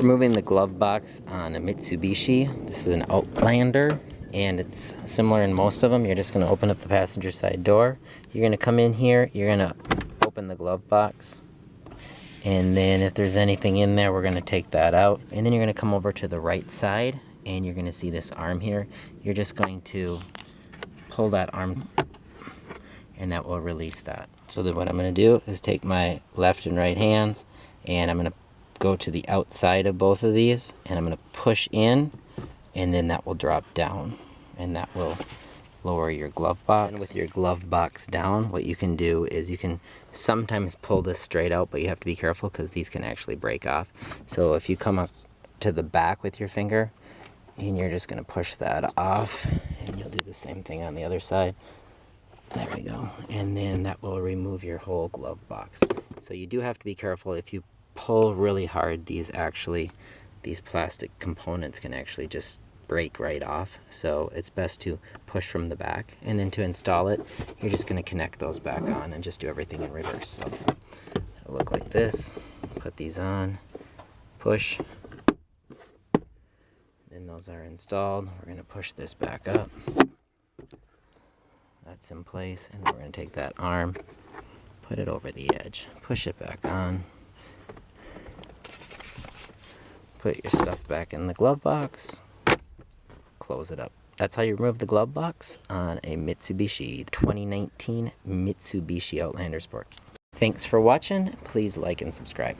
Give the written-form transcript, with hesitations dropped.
Removing the glove box on a Mitsubishi. This is an Outlander, and it's similar in most of them. You're just going to open up the passenger side door. You're going to come in here, you're going to open the glove box, and then if there's anything in there, we're going to take that out. And then you're going to come over to the right side, and you're going to see this arm here. You're just going to pull that arm, and that will release that. So then what I'm going to do is take my left and right hands, and I'm going to go to the outside of both of these, and I'm going to push in, and then that will drop down, and that will lower your glove box. And with your glove box down, what you can do is you can sometimes pull this straight out, but you have to be careful because these can actually break off. So if you come up to the back with your finger, and you're just going to push that off, and you'll do the same thing on the other side. There we go. And then that will remove your whole glove box. So you do have to be careful. If you pull really hard, these plastic components can actually just break right off. So it's best to push from the back. And then to install it, you're just going to connect those back on and just do everything in reverse. So it'll look like this. Put these on, push. Then those are installed. We're going to push this back up. That's in place, and then we're going to take that arm, put it over the edge, push it back on, put your stuff back in the glove box, close it up. That's how you remove the glove box on a Mitsubishi 2019 Mitsubishi Outlander Sport. Thanks for watching. Please like and subscribe.